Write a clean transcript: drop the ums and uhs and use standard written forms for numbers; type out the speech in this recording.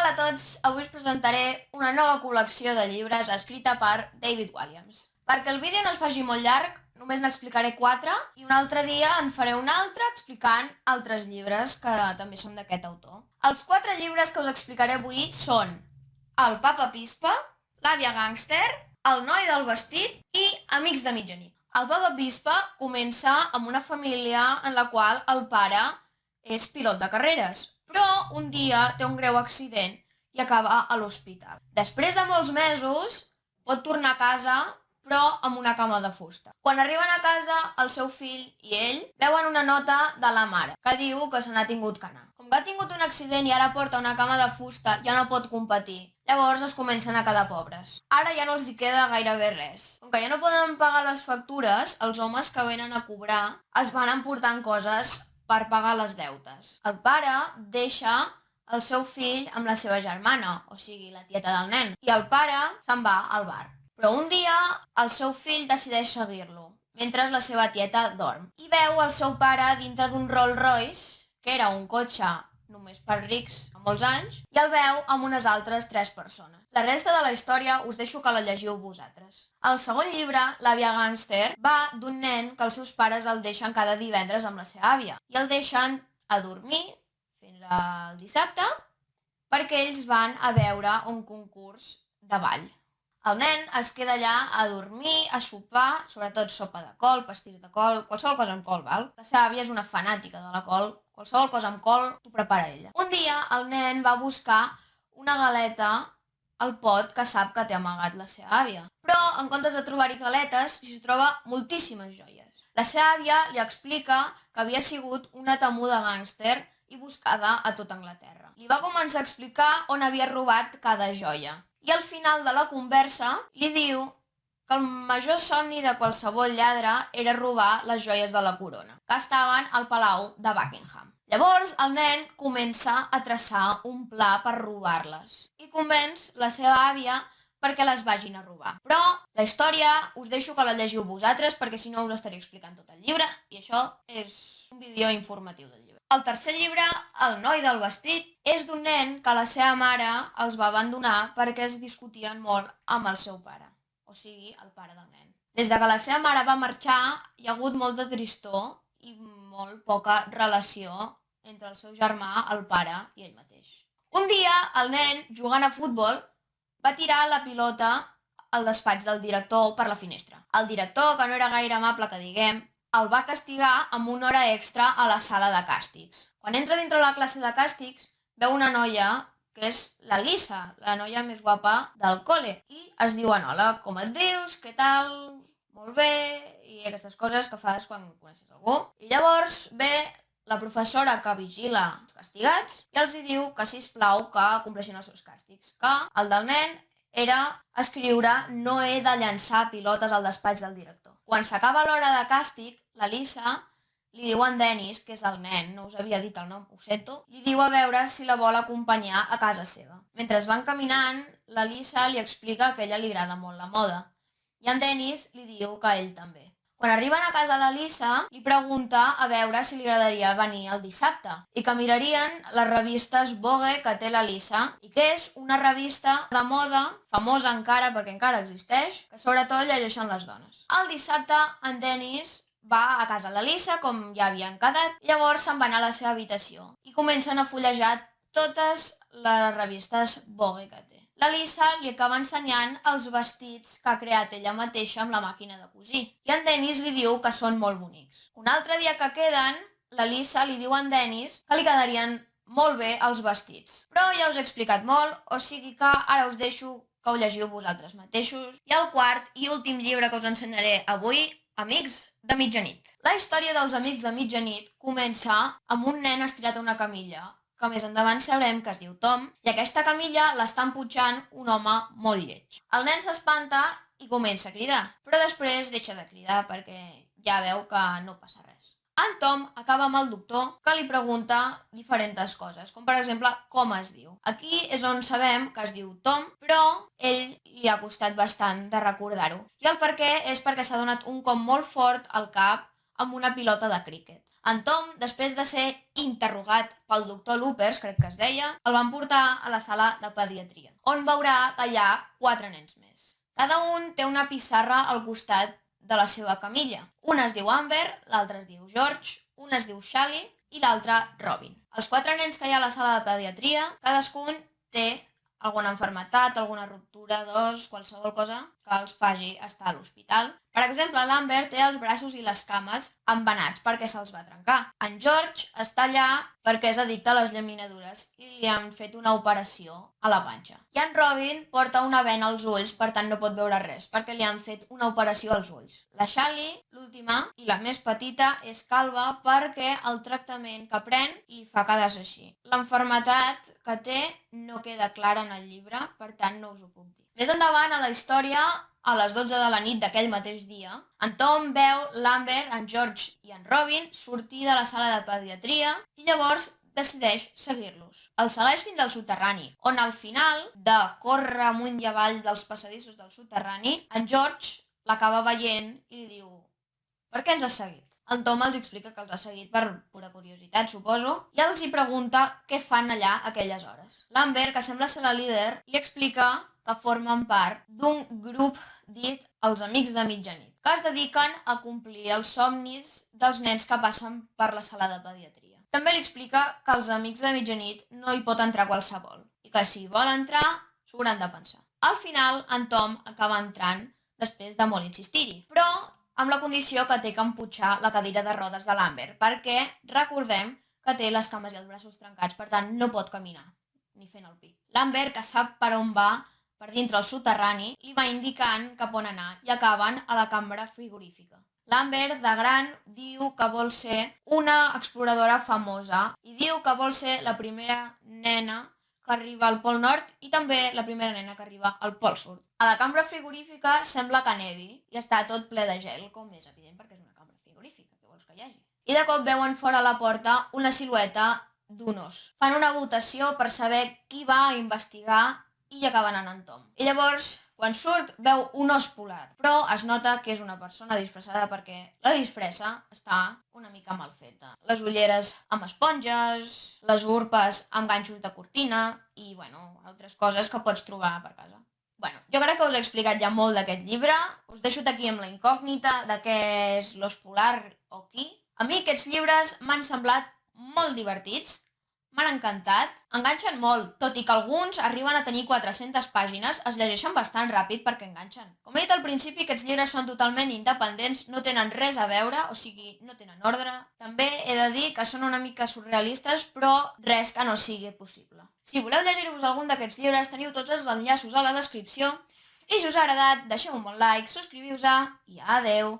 Hola a tots, avui us presentaré una nova col·lecció de llibres escrita per David Walliams. Perquè el vídeo no es faci molt llarg, només n'explicaré 4 i un altre dia en faré un altre explicant altres llibres que també són d'aquest autor. Els 4 llibres que us explicaré avui són El papa pispa, L'àvia gàngster, El noi del vestit i Amics de mitjanit. El papa pispa comença amb una família en la qual el pare és pilot de carreres, però un dia té un greu accident i acaba a l'hospital. Després de molts mesos pot tornar a casa, però amb una cama de fusta. Quan arriben a casa, el seu fill i ell veuen una nota de la mare que diu que se n'ha tingut que anar. Com que ha tingut un accident i ara porta una cama de fusta, ja no pot competir. Llavors es comencen a quedar pobres. Ara ja no els hi queda gairebé res. Com que ja no poden pagar les factures, els homes que venen a cobrar es van emportant coses per pagar les deutes. El pare deixa el seu fill amb la seva germana, o sigui, la tieta del nen, i el pare se'n va al bar. Però un dia el seu fill decideix seguir-lo, mentre la seva tieta dorm. I veu el seu pare dintre d'un Rolls Royce, que era un cotxe només per rics fa molts anys, i el veu amb unes altres 3 persones. La resta de la història us deixo que la llegiu vosaltres. El segon llibre, L'àvia gàngster, va d'un nen que els seus pares el deixen cada divendres amb la seva àvia i el deixen a dormir fins al dissabte perquè ells van a veure un concurs de ball. El nen es queda allà a dormir, a sopar, sobretot sopa de col, pastís de col, qualsevol cosa amb col, val? La seva àvia és una fanàtica de la col, qualsevol cosa amb col t'ho prepara ella. Un dia el nen va buscar una galeta al pot que sap que té amagat la seva àvia. Però, en comptes de trobar-hi galetes, s'hi troba moltíssimes joies. La seva àvia li explica que havia sigut una temuda gàngster i buscada a tota Anglaterra. Li va començar a explicar on havia robat cada joia. I al final de la conversa li diu que el major somni de qualsevol lladre era robar les joies de la corona, que estaven al palau de Buckingham. Llavors el nen comença a traçar un pla per robar-les i convenç la seva àvia perquè les vagin a robar. Però la història us deixo que la llegiu vosaltres perquè si no us estaré explicant tot el llibre i això és un vídeo informatiu del llibre. El tercer llibre, El noi del vestit, és d'un nen que la seva mare els va abandonar perquè es discutien molt amb el seu pare, o sigui, el pare del nen. Des que la seva mare va marxar, hi ha hagut molta tristor i molt poca relació entre el seu germà, el pare i ell mateix. Un dia, el nen, jugant a futbol, va tirar la pilota al despatx del director per la finestra. El director, que no era gaire amable que diguem, el va castigar amb una hora extra a la sala de càstigs. Quan entra dintre la classe de càstigs, veu una noia que és la Lisa, la noia més guapa del col·le. I es diuen, hola, com et dius, què tal, molt bé, i aquestes coses que fas quan coneixes algú. I llavors ve la professora que vigila els castigats i els diu que, sisplau, que compleixin els seus càstigs. Que el del nen era escriure no he de llançar pilotes al despatx del director. Quan s'acaba l'hora de càstig, la Lisa li diu a en Dennis, que és el nen, no us havia dit el nom, ho sento, li diu a veure si la vol acompanyar a casa seva. Mentre van caminant, la Lisa li explica que a ella li agrada molt la moda i en Dennis li diu que a ell també. Quan arriben a casa la Lisa, li pregunta a veure si li agradaria venir el dissabte i que mirarien les revistes Vogue que té la Lisa i que és una revista de moda, famosa encara perquè encara existeix, que sobretot llegeixen les dones. El dissabte en Dennis va a casa la Lisa, com ja havien quedat, i llavors se'n va anar a la seva habitació i comencen a fullejar totes les revistes Vogue que té. La Lisa li acaba ensenyant els vestits que ha creat ella mateixa amb la màquina de cosir i en Dennis li diu que són molt bonics. Un altre dia que queden, la Lisa li diu a en Dennis que li quedarien molt bé els vestits. Però ja us he explicat molt, o sigui que ara us deixo que ho llegiu vosaltres mateixos. I el quart i últim llibre que us ensenyaré avui, Amics de mitjanit. La història dels Amics de mitjanit comença amb un nen estirat a una camilla, que més endavant sabrem que es diu Tom, i aquesta camilla l'està emputxant un home molt lleig. El nen s'espanta i comença a cridar, però després deixa de cridar perquè ja veu que no passa res. En Tom acaba amb el doctor que li pregunta diferents coses, com per exemple com es diu. Aquí és on sabem que es diu Tom, però ell li ha costat bastant de recordar-ho. I el perquè és perquè s'ha donat un cop molt fort al cap amb una pilota de críquet. En Tom, després de ser interrogat pel doctor Loopers, crec que es deia, el van portar a la sala de pediatria, on veurà que hi ha 4 nens més. Cada un té una pissarra al costat de la seva camilla. Un es diu Amber, l'altre es diu George, un es diu Sally i l'altre Robin. Els 4 nens que hi ha a la sala de pediatria, cadascun té alguna malaltia, alguna ruptura d'os, qualsevol cosa que els faci estar a l'hospital. Per exemple, l'Amber té els braços i les cames embenats perquè se'ls va trencar. En George està allà perquè és addicte a les llaminadures i li han fet una operació a la panxa. I en Robin porta una vena als ulls, per tant no pot veure res, perquè li han fet una operació als ulls. La Sally, l'última i la més petita, és calva perquè el tractament que pren li fa quedar-se així. L'enfermetat que té no queda clara en el llibre, per tant no us ho puc dir. Més endavant a la història, a les 12 de la nit d'aquell mateix dia, en Tom veu l'Amber, en George i en Robin sortir de la sala de pediatria i llavors decideix seguir-los. Els segueix fins al soterrani, on al final de córrer amunt i avall dels passadissos del soterrani, en George l'acaba veient i li diu: "Per què ens has seguit?" En Tom els explica que els ha seguit per pura curiositat, suposo, i els hi pregunta què fan allà a aquelles hores. L'Amber, que sembla ser la líder, li explica que formen part d'un grup dit els Amics de Mitjanit, que es dediquen a complir els somnis dels nens que passen per la sala de pediatria. També li explica que els Amics de Mitjanit no hi pot entrar qualsevol i que si vol entrar s'ho hauran de pensar. Al final, en Tom acaba entrant després de molt insistir-hi, però amb la condició que té que emputxar la cadira de rodes de l'Amber, perquè recordem que té les cames i els braços trencats, per tant no pot caminar, ni fent el pi. L'Amber, que sap per on va, per dintre el soterrani, li va indicant cap on anar i acaben a la cambra frigorífica. L'Amber, de gran, diu que vol ser una exploradora famosa i diu que vol ser la primera nena que arriba al Pol Nord i també la primera nena que arriba al Pol Sud. A la cambra frigorífica sembla que nevi i està tot ple de gel, com és evident perquè és una cambra frigorífica, què vols que hi hagi? I de cop veuen fora a la porta una silueta d'un os. Fan una votació per saber qui va a investigar i acaben anant Tom. I llavors, quan surt, veu un os polar, però es nota que és una persona disfressada perquè la disfressa està una mica mal feta. Les ulleres amb esponges, les urpes amb ganxos de cortina i, altres coses que pots trobar per casa. Jo crec que us he explicat ja molt d'aquest llibre. Us deixo aquí amb la incògnita de què és l'os polar o qui. A mi aquests llibres m'han semblat molt divertits, m'han encantat, enganxen molt, tot i que alguns arriben a tenir 400 pàgines, es llegeixen bastant ràpid perquè enganxen. Com he dit al principi, aquests llibres són totalment independents, no tenen res a veure, o sigui, no tenen ordre. També he de dir que són una mica surrealistes, però res que no sigui possible. Si voleu llegir-vos algun d'aquests llibres, teniu tots els enllaços a la descripció, i si us ha agradat, deixeu un bon like, subscriviu-vos i adeu!